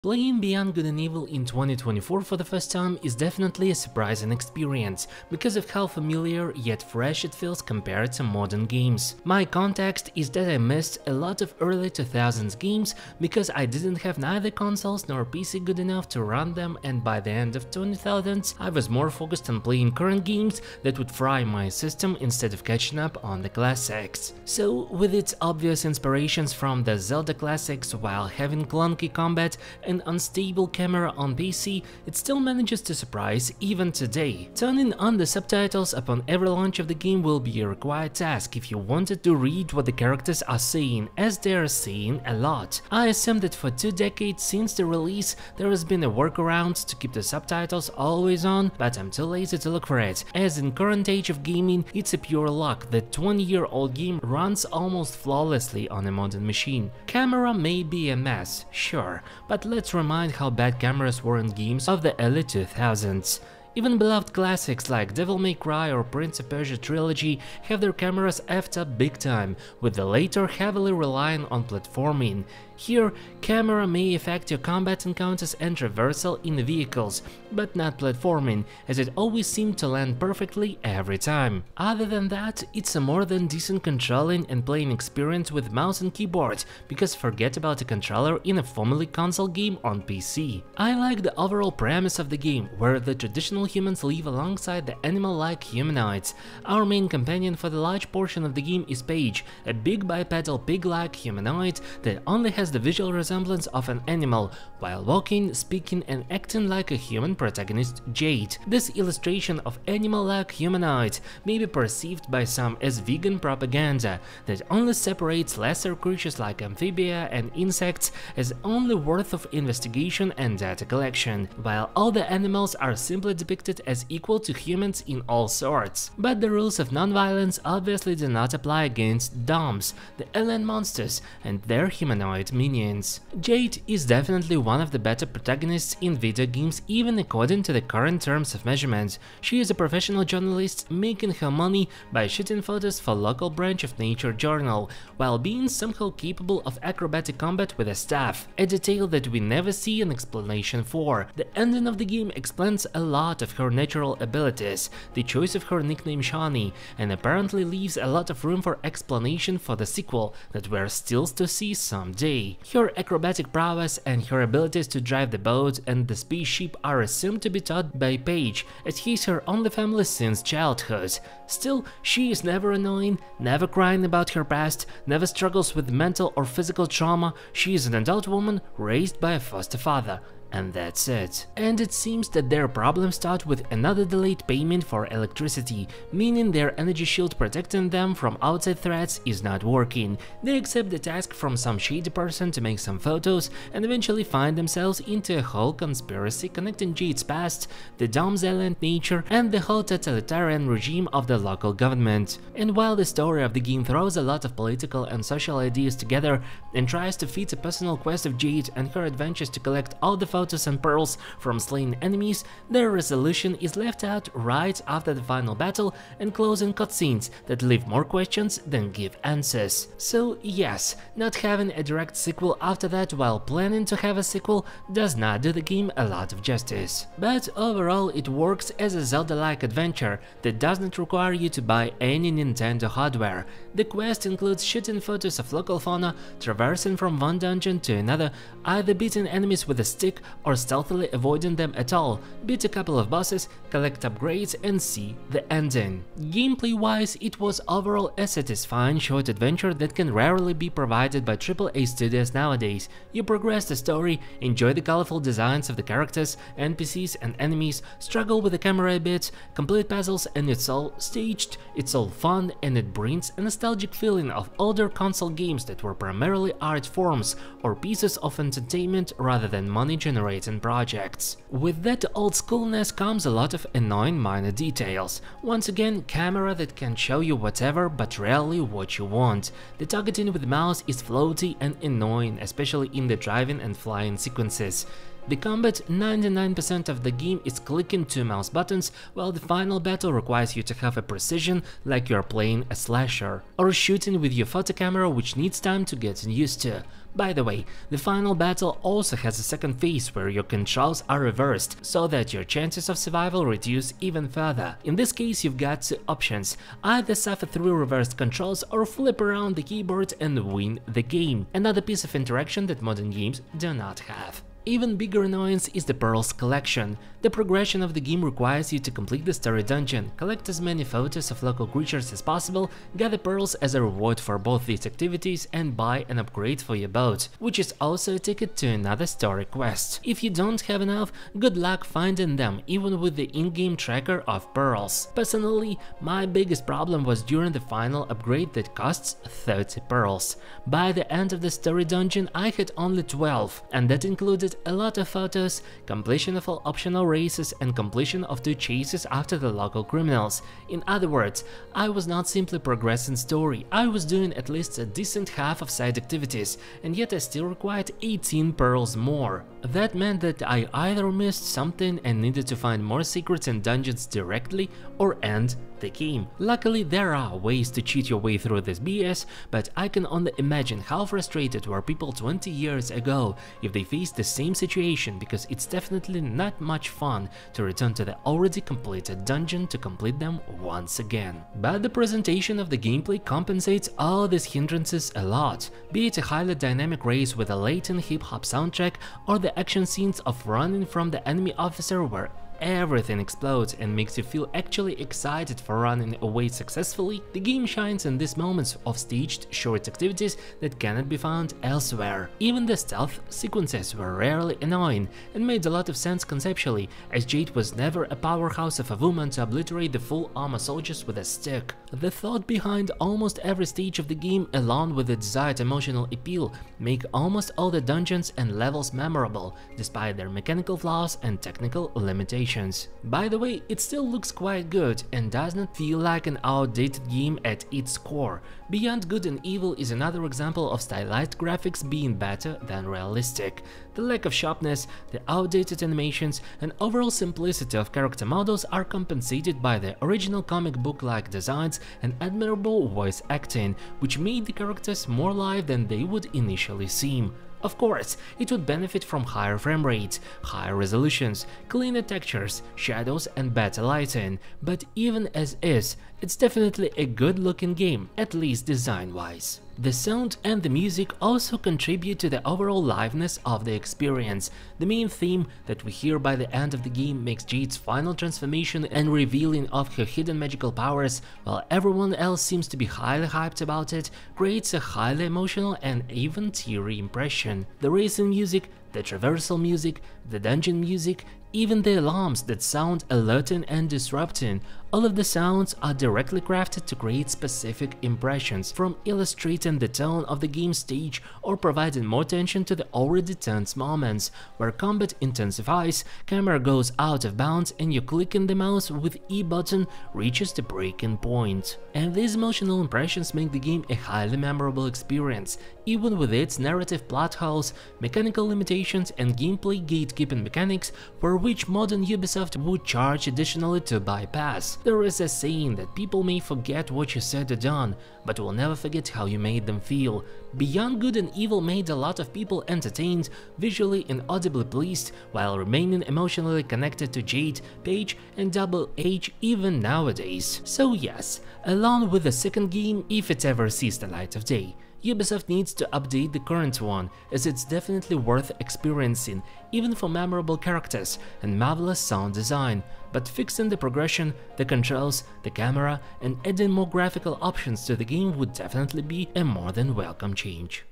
Playing Beyond Good and Evil in 2024 for the first time is definitely a surprising experience, because of how familiar yet fresh it feels compared to modern games. My context is that I missed a lot of early 2000s games because I didn't have neither consoles nor PC good enough to run them, and by the end of 2000s I was more focused on playing current games that would fry my system instead of catching up on the classics. So, with its obvious inspirations from the Zelda classics while having clunky combat and unstable camera on PC, it still manages to surprise even today. Turning on the subtitles upon every launch of the game will be a required task if you wanted to read what the characters are saying, as they are saying a lot. I assume that for 2 decades since the release there has been a workaround to keep the subtitles always on, but I'm too lazy to look for it, as in current age of gaming it's a pure luck that 20-year-old game runs almost flawlessly on a modern machine. Camera may be a mess, sure, but let's remind how bad cameras were in games of the early 2000s. Even beloved classics like Devil May Cry or Prince of Persia trilogy have their cameras effed up big time, with the later heavily relying on platforming. Here, camera may affect your combat encounters and traversal in the vehicles, but not platforming, as it always seemed to land perfectly every time. Other than that, it's a more than decent controlling and playing experience with mouse and keyboard, because forget about a controller in a formerly console game on PC. I like the overall premise of the game, where the traditional humans live alongside the animal-like humanoids. Our main companion for the large portion of the game is Paige, a big bipedal pig-like humanoid that only has the visual resemblance of an animal, while walking, speaking and acting like a human protagonist, Jade. This illustration of animal-like humanoids may be perceived by some as vegan propaganda that only separates lesser creatures like amphibia and insects as only worth of investigation and data collection, while all the animals are simply depicted as equal to humans in all sorts. But the rules of non-violence obviously do not apply against DOMs, the alien monsters, and their humanoid minions. Jade is definitely one of the better protagonists in video games, even according to the current terms of measurement. She is a professional journalist making her money by shooting photos for local branch of Nature journal, while being somehow capable of acrobatic combat with a staff, a detail that we never see an explanation for. The ending of the game explains a lot of her natural abilities, the choice of her nickname Shani, and apparently leaves a lot of room for explanation for the sequel that we're still to see someday. Her acrobatic prowess and her abilities to drive the boat and the spaceship are assumed to be taught by Paige, as he's her only family since childhood. Still, she is never annoying, never crying about her past, never struggles with mental or physical trauma. She is an adult woman raised by a foster father. And that's it. And it seems that their problems start with another delayed payment for electricity, meaning their energy shield protecting them from outside threats is not working. They accept the task from some shady person to make some photos and eventually find themselves into a whole conspiracy connecting Jade's past, the DOM's alien nature, and the whole totalitarian regime of the local government. And while the story of the game throws a lot of political and social ideas together and tries to fit a personal quest of Jade and her adventures to collect all the photos and pearls from slain enemies, their resolution is left out right after the final battle and closing cutscenes that leave more questions than give answers. So yes, not having a direct sequel after that while planning to have a sequel does not do the game a lot of justice. But overall it works as a Zelda-like adventure that does not require you to buy any Nintendo hardware. The quest includes shooting photos of local fauna, traversing from one dungeon to another, either beating enemies with a stick or stealthily avoiding them at all, beat a couple of bosses, collect upgrades and see the ending. Gameplay-wise, it was overall a satisfying short adventure that can rarely be provided by AAA studios nowadays. You progress the story, enjoy the colorful designs of the characters, NPCs and enemies, struggle with the camera a bit, complete puzzles, and it's all staged, it's all fun, and it brings a nostalgic feeling of older console games that were primarily art forms or pieces of entertainment rather than money-generating projects. With that old schoolness comes a lot of annoying minor details. Once again, camera that can show you whatever but rarely what you want. The targeting with mouse is floaty and annoying, especially in the driving and flying sequences. The combat, 99% of the game is clicking 2 mouse buttons, while the final battle requires you to have a precision like you're playing a slasher, or shooting with your photo camera, which needs time to get used to. By the way, the final battle also has a second phase where your controls are reversed, so that your chances of survival reduce even further. In this case, you've got 2 options: either suffer through reversed controls or flip around the keyboard and win the game, another piece of interaction that modern games do not have. Even bigger annoyance is the Pearls collection. The progression of the game requires you to complete the story dungeon, collect as many photos of local creatures as possible, gather pearls as a reward for both these activities, and buy an upgrade for your boat, which is also a ticket to another story quest. If you don't have enough, good luck finding them, even with the in-game tracker of pearls. Personally, my biggest problem was during the final upgrade that costs 30 pearls. By the end of the story dungeon, I had only 12, and that included a lot of photos, completion of all optional races, and completion of 2 chases after the local criminals. In other words, I was not simply progressing story, I was doing at least a decent half of side activities, and yet I still required 18 pearls more. That meant that I either missed something and needed to find more secrets and dungeons directly, or end the game. Luckily, there are ways to cheat your way through this BS, but I can only imagine how frustrated were people 20 years ago if they faced the same situation, because it's definitely not much fun to return to the already completed dungeon to complete them once again. But the presentation of the gameplay compensates all these hindrances a lot, be it a highly dynamic race with a Latin hip-hop soundtrack, or the action scenes of running from the enemy officer where everything explodes and makes you feel actually excited for running away successfully. The game shines in these moments of staged short activities that cannot be found elsewhere. Even the stealth sequences were rarely annoying and made a lot of sense conceptually, as Jade was never a powerhouse of a woman to obliterate the full armor soldiers with a stick. The thought behind almost every stage of the game, along with the desired emotional appeal, make almost all the dungeons and levels memorable, despite their mechanical flaws and technical limitations. By the way, it still looks quite good and does not feel like an outdated game at its core. Beyond Good and Evil is another example of stylized graphics being better than realistic. The lack of sharpness, the outdated animations, and overall simplicity of character models are compensated by the original comic book-like designs and admirable voice acting, which made the characters more alive than they would initially seem. Of course, it would benefit from higher frame rates, higher resolutions, cleaner textures, shadows, and better lighting, but even as is, it's definitely a good-looking game, at least design-wise. The sound and the music also contribute to the overall liveness of the experience. The main theme that we hear by the end of the game makes Jade's final transformation and revealing of her hidden magical powers, while everyone else seems to be highly hyped about it, creates a highly emotional and even teary impression. The racing music, the traversal music, the dungeon music, even the alarms that sound alerting and disrupting, all of the sounds are directly crafted to create specific impressions, from illustrating the tone of the game stage or providing more tension to the already tense moments, where combat intensifies, camera goes out of bounds, and you clicking the mouse with E button reaches the breaking point. And these emotional impressions make the game a highly memorable experience, even with its narrative plot holes, mechanical limitations, and gameplay gatekeeping mechanics for which modern Ubisoft would charge additionally to bypass. There is a saying that people may forget what you said or done, but will never forget how you made them feel. Beyond Good and Evil made a lot of people entertained, visually and audibly pleased, while remaining emotionally connected to Jade, Paige, and Double H even nowadays. So yes, along with the second game, if it ever sees the light of day, Ubisoft needs to update the current one, as it's definitely worth experiencing, even for memorable characters and marvelous sound design, but fixing the progression, the controls, the camera, and adding more graphical options to the game would definitely be a more than welcome change.